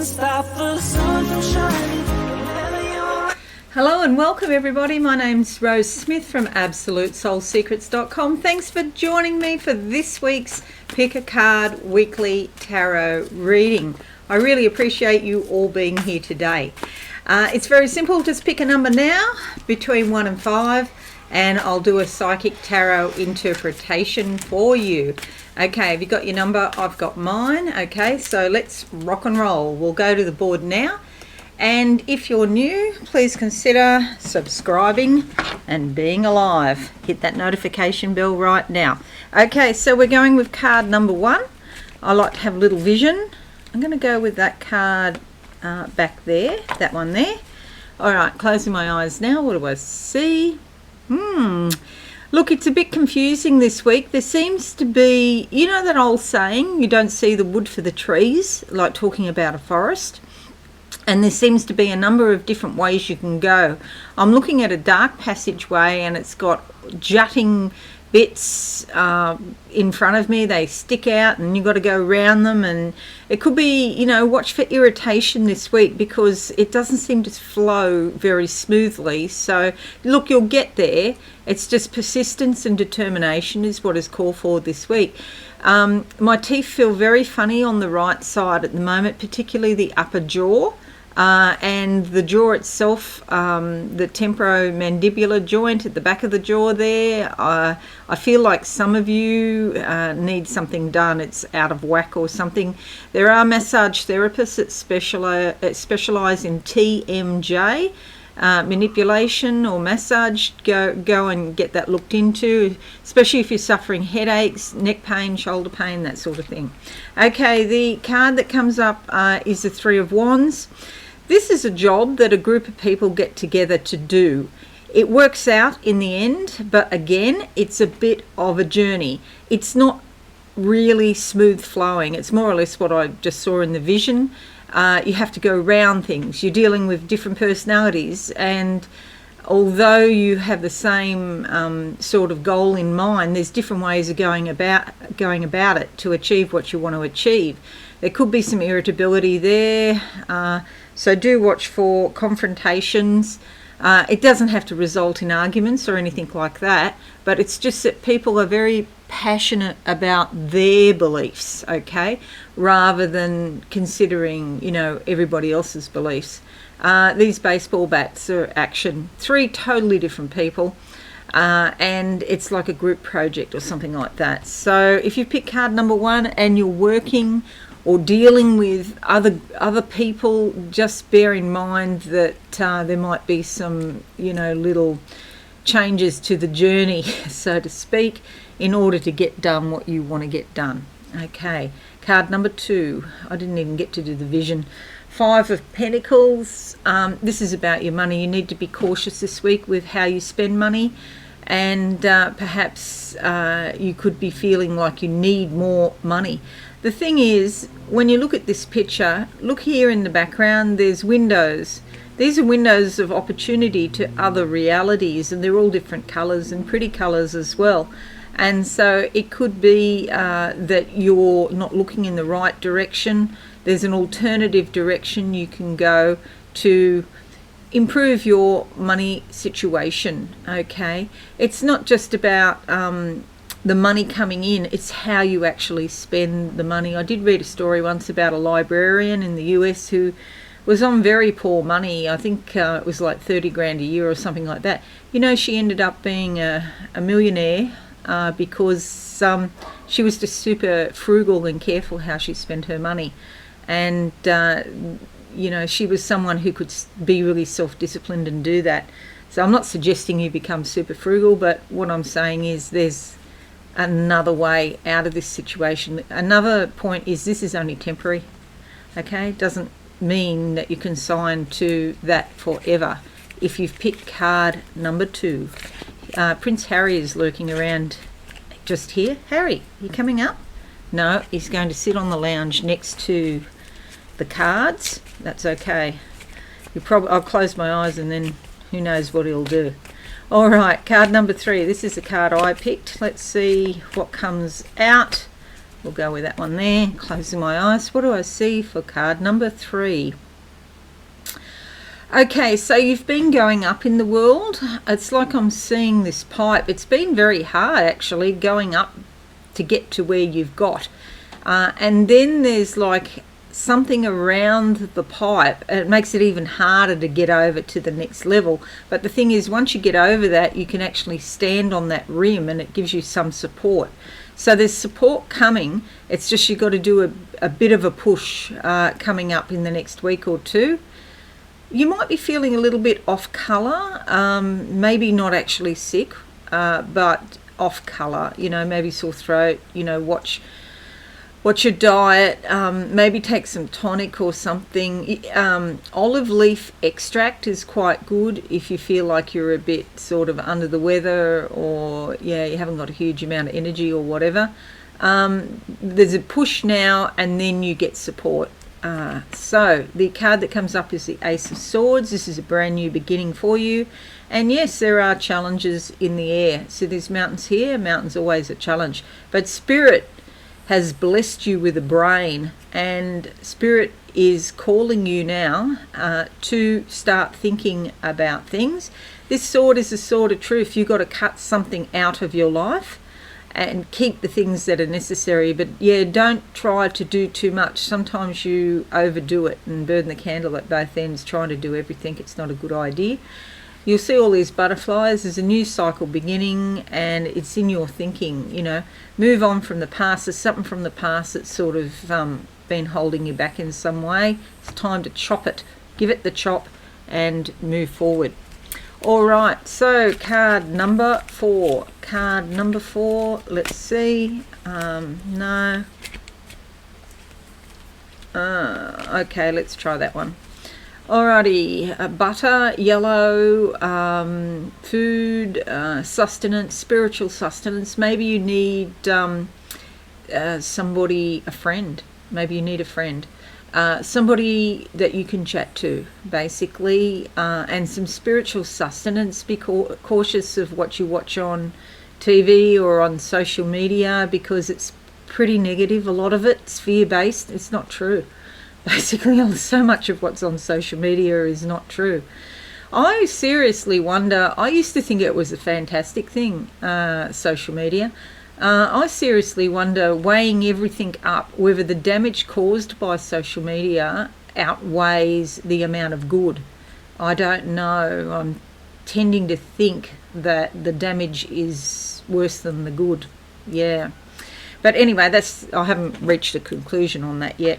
can't stop the sun from shining. Hello and welcome everybody. My name's Rose Smith from AbsoluteSoulSecrets.com. Thanks for joining me for this week's Pick a Card Weekly Tarot reading. I really appreciate you all being here today. It's very simple. Just pick a number now between 1 and 5 and I'll do a psychic tarot interpretation for you. Okay, have you got your number? I've got mine. Okay, so let's rock and roll. We'll go to the board now. And if you're new, please consider subscribing and being alive. Hit that notification bell right now. Okay, so we're going with card number 1. I like to have a little vision. I'm going to go with that card back there, that one there. All right, closing my eyes now. What do I see? Look, it's a bit confusing this week. There seems to be, you know that old saying, you don't see the wood for the trees, like talking about a forest. And there seems to be a number of different ways you can go. I'm looking at a dark passageway and it's got jutting bits in front of me. They stick out and you've got to go around them. And it could be, you know, watch for irritation this week because it doesn't seem to flow very smoothly. So, look, you'll get there. It's just persistence and determination is what is called for this week. My teeth feel very funny on the right side at the moment, particularly the upper jaw. And the jaw itself, the temporomandibular joint at the back of the jaw there, I feel like some of you need something done. It's out of whack or something. There are massage therapists that specialise in TMJ, manipulation or massage. Go and get that looked into, especially if you're suffering headaches, neck pain, shoulder pain, that sort of thing. Okay, the card that comes up is the Three of Wands. This is a job that a group of people get together to do. It works out in the end, but again, it's a bit of a journey. It's not really smooth flowing. It's more or less what I just saw in the vision. You have to go around things. You're dealing with different personalities, and although you have the same sort of goal in mind, there's different ways of going about it to achieve what you want to achieve. There could be some irritability there. So do watch for confrontations. It doesn't have to result in arguments or anything like that, but it's just that people are very passionate about their beliefs, okay, rather than considering, you know, everybody else's beliefs. These baseball bats are action. 3 totally different people, and it's like a group project or something like that. So if you pick card number 1 and you're working or dealing with other people, just bear in mind that there might be some, you know, little changes to the journey, so to speak, in order to get done what you want to get done. Okay, card number 2. I didn't even get to do the vision. 5 of Pentacles. This is about your money. You need to be cautious this week with how you spend money. And perhaps you could be feeling like you need more money. The thing is, when you look at this picture, look here in the background, there's windows. These are windows of opportunity to other realities, and they're all different colours and pretty colours as well. And so it could be that you're not looking in the right direction. There's an alternative direction you can go to improve your money situation, okay? It's not just about the money coming in, it's how you actually spend the money. I did read a story once about a librarian in the US who was on very poor money. I think it was like 30 grand a year or something like that. You know, she ended up being a millionaire because she was just super frugal and careful how she spent her money. And you know, she was someone who could be really self-disciplined and do that. So I'm not suggesting you become super frugal, but what I'm saying is there's another way out of this situation. Another point is this is only temporary, okay? It doesn't mean that you can sign to that forever. If you've picked card number 2, Prince Harry is lurking around just here. Harry, you coming up? No, he's going to sit on the lounge next to the cards. That's okay. I'll close my eyes and then who knows what he'll do. All right, card number 3. This is the card I picked. Let's see what comes out. We'll go with that one there. Closing my eyes. What do I see for card number 3? Okay, so you've been going up in the world. It's like I'm seeing this pipe. It's been very hard, actually, going up to get to where you've got. And then there's like something around the pipe. It makes it even harder to get over to the next level. But the thing is, once you get over that, you can actually stand on that rim and it gives you some support. So there's support coming. It's just you've got to do a bit of a push coming up in the next week or two. You might be feeling a little bit off colour, maybe not actually sick, but off colour, maybe sore throat, watch your diet, maybe take some tonic or something. Olive leaf extract is quite good if you feel like you're a bit sort of under the weather, or you haven't got a huge amount of energy or whatever. There's a push now and then you get support. So the card that comes up is the Ace of Swords. This is a brand new beginning for you. And yes, there are challenges in the air. So there's mountains here. Mountains always a challenge. But Spirit has blessed you with a brain, and Spirit is calling you now to start thinking about things. This sword is a sword of truth. You've got to cut something out of your life and keep the things that are necessary. But don't try to do too much. Sometimes you overdo it and burn the candle at both ends trying to do everything. It's not a good idea. You'll see all these butterflies. There's a new cycle beginning, and it's in your thinking. Move on from the past. There's something from the past that's sort of been holding you back in some way. It's time to chop it. Give it the chop and move forward. All right, so card number 4. Card number 4, let's see. No. Okay, let's try that one. Alrighty, butter, yellow, food, sustenance, spiritual sustenance. Maybe you need somebody, a friend. Maybe you need a friend. Somebody that you can chat to, basically, and some spiritual sustenance. Be cautious of what you watch on TV or on social media, because it's pretty negative. A lot of it's fear-based. It's not true. Basically, so much of what's on social media is not true. I seriously wonder, I used to think it was a fantastic thing, social media. I seriously wonder, weighing everything up, whether the damage caused by social media outweighs the amount of good. I don't know. I'm tending to think that the damage is worse than the good. Yeah. But anyway, I haven't reached a conclusion on that yet.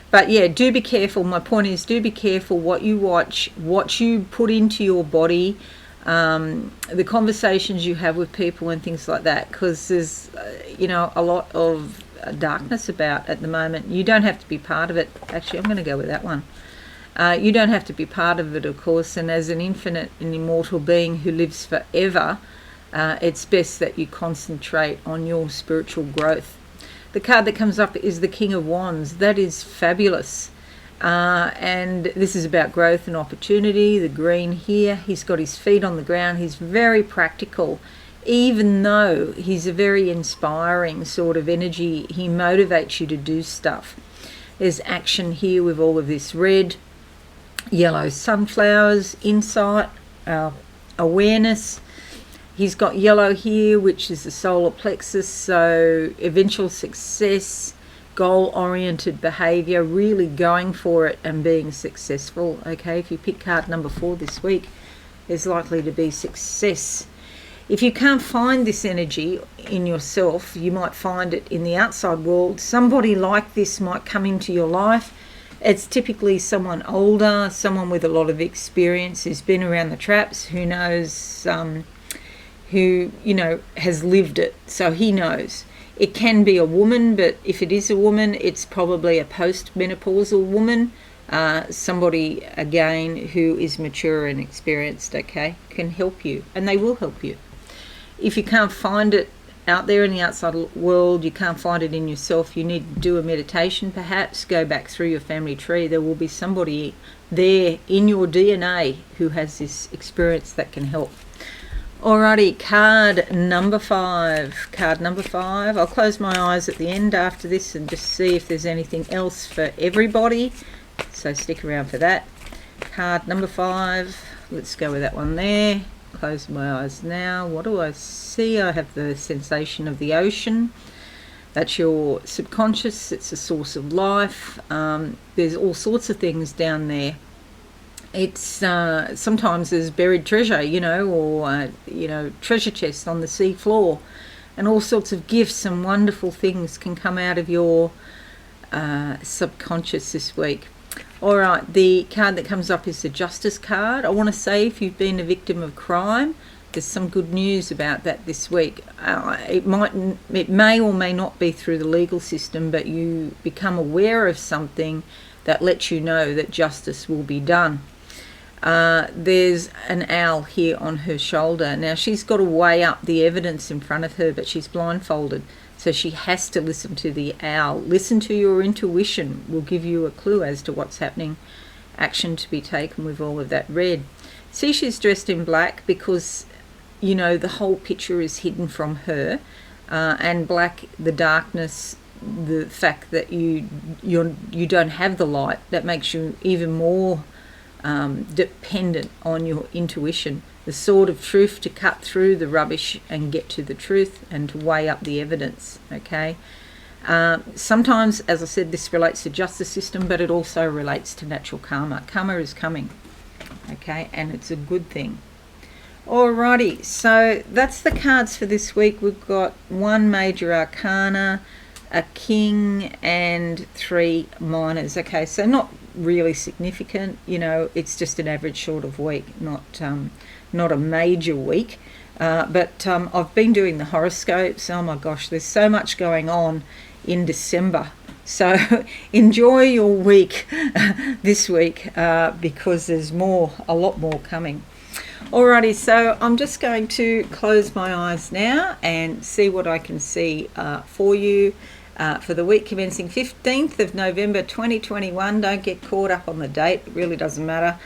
But do be careful. My point is, do be careful what you watch, what you put into your body, the conversations you have with people and things like that, because there's, a lot of darkness about at the moment. You don't have to be part of it. Actually, I'm going to go with that one. You don't have to be part of it, of course, and as an infinite and immortal being who lives forever, it's best that you concentrate on your spiritual growth. The card that comes up is the King of Wands. That is fabulous. And this is about growth and opportunity. The green here, he's got his feet on the ground. He's very practical. Even though he's a very inspiring sort of energy, he motivates you to do stuff. There's action here with all of this red, yellow sunflowers, insight, awareness. He's got yellow here, which is the solar plexus, so eventual success, goal-oriented behaviour, really going for it and being successful. Okay, if you pick card number 4 this week, there's likely to be success. If you can't find this energy in yourself, you might find it in the outside world. Somebody like this might come into your life. It's typically someone older, someone with a lot of experience, who's been around the traps, who knows, who, has lived it, so he knows. It can be a woman, but if it is a woman, it's probably a post-menopausal woman, somebody, again, who is mature and experienced, okay, can help you, and they will help you. If you can't find it out there in the outside world, you can't find it in yourself, you need to do a meditation perhaps, go back through your family tree. There will be somebody there in your DNA who has this experience that can help. Alrighty, card number 5. Card number 5. I'll close my eyes at the end after this and just see if there's anything else for everybody. So stick around for that. Card number 5. Let's go with that one there. Close my eyes now. What do I see? I have the sensation of the ocean. That's your subconscious. It's a source of life. There's all sorts of things down there. It's sometimes there's buried treasure, or treasure chests on the sea floor, and all sorts of gifts and wonderful things can come out of your subconscious this week. All right, the card that comes up is the Justice card. I want to say, if you've been a victim of crime, there's some good news about that this week. It may or may not be through the legal system, but you become aware of something that lets you know that justice will be done. There's an owl here on her shoulder. Now, she's got to weigh up the evidence in front of her, but she's blindfolded, so she has to listen to the owl. Listen to your intuition. Will give you a clue as to what's happening. Action to be taken with all of that red. See, she's dressed in black because, the whole picture is hidden from her. And black, the darkness, the fact that you don't have the light, that makes you even more dependent on your intuition, the sword of truth, to cut through the rubbish and get to the truth and to weigh up the evidence. Okay, sometimes, as I said, this relates to justice system, but it also relates to natural karma. Karma is coming, okay, and it's a good thing. Alrighty, so that's the cards for this week. We've got 1 major arcana, a king, and 3 minors. Okay, so not really significant, it's just an average sort of week, not a major week. But I've been doing the horoscopes. Oh my gosh, there's so much going on in December. So enjoy your week this week, because there's a lot more coming. Alrighty, so I'm just going to close my eyes now and see what I can see for you. For the week commencing 15th of November 2021. Don't get caught up on the date. It really doesn't matter.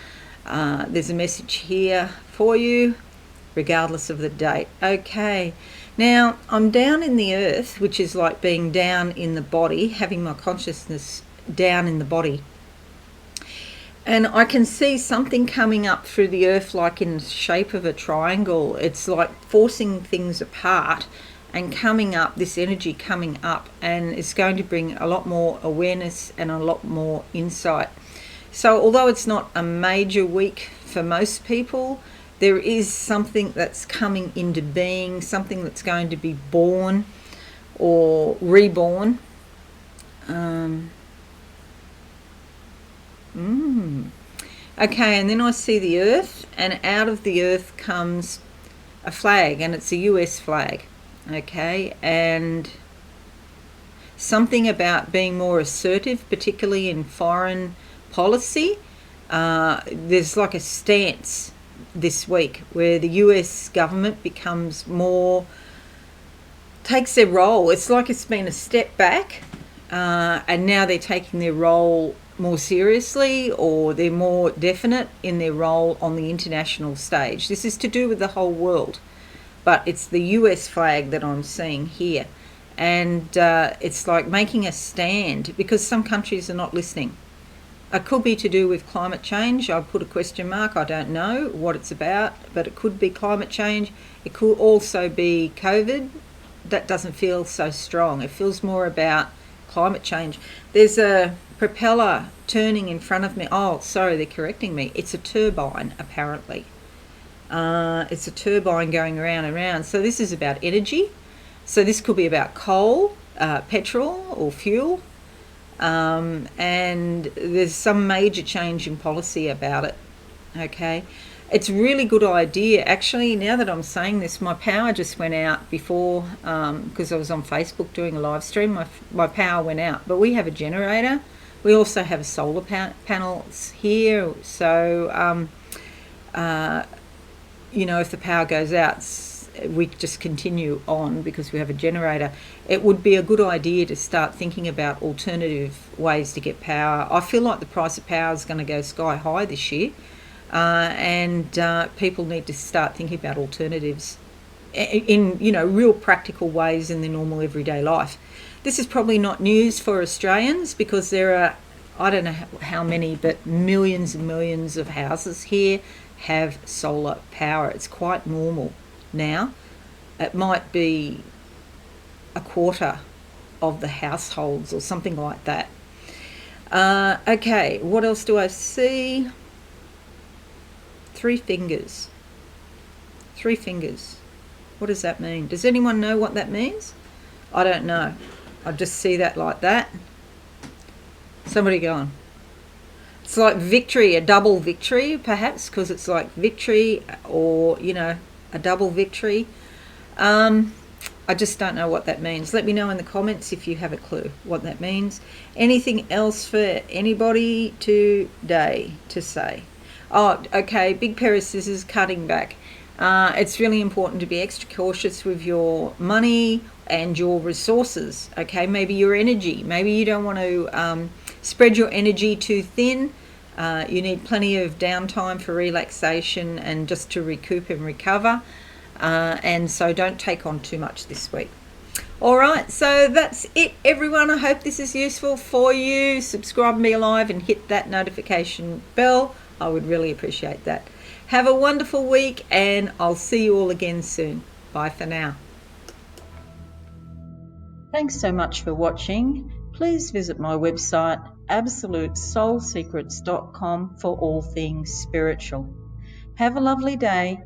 There's a message here for you, regardless of the date. Okay. Now, I'm down in the earth, which is like being down in the body, having my consciousness down in the body. And I can see something coming up through the earth, like in the shape of a triangle. It's like forcing things apart and coming up, this energy coming up, and it's going to bring a lot more awareness and a lot more insight. So although it's not a major week for most people, there is something that's coming into being, something that's going to be born or reborn. Okay, and then I see the earth, and out of the earth comes a flag, and it's a US flag. Okay, and something about being more assertive, particularly in foreign policy. There's like a stance this week where the US government takes their role. It's like it's been a step back, and now they're taking their role more seriously, or they're more definite in their role on the international stage. This is to do with the whole world. But it's the US flag that I'm seeing here. And it's like making a stand, because some countries are not listening. It could be to do with climate change. I've put a question mark. I don't know what it's about, but it could be climate change. It could also be COVID. That doesn't feel so strong. It feels more about climate change. There's a propeller turning in front of me. Oh, sorry, they're correcting me. It's a turbine, apparently. It's a turbine going around and around. So this is about energy. So this could be about coal, petrol or fuel. And there's some major change in policy about it. Okay. It's a really good idea. Actually, now that I'm saying this, my power just went out before, because I was on Facebook doing a live stream. My power went out. But we have a generator. We also have solar panels here. So, if the power goes out, we just continue on because we have a generator. It would be a good idea to start thinking about alternative ways to get power. I feel like the price of power is going to go sky high this year. and people need to start thinking about alternatives in real practical ways in their normal everyday life. This is probably not news for Australians because there are, I don't know how many, but millions and millions of houses here have solar power. It's quite normal now. It might be a quarter of the households or something like that. Okay, what else do I see? 3 fingers. 3 fingers. What does that mean? Does anyone know what that means? I don't know. I just see that like that. Somebody go on. It's like victory, a double victory, perhaps, because it's like victory or, a double victory. I just don't know what that means. Let me know in the comments if you have a clue what that means. Anything else for anybody today to say? Oh, okay, big pair of scissors, cutting back. It's really important to be extra cautious with your money and your resources, okay? Maybe your energy. Maybe you don't want to spread your energy too thin. You need plenty of downtime for relaxation and just to recoup and recover. And so don't take on too much this week. All right, so that's it, everyone. I hope this is useful for you. Subscribe and be alive and hit that notification bell. I would really appreciate that. Have a wonderful week, and I'll see you all again soon. Bye for now. Thanks so much for watching. Please visit my website, absolutesoulsecrets.com, for all things spiritual. Have a lovely day.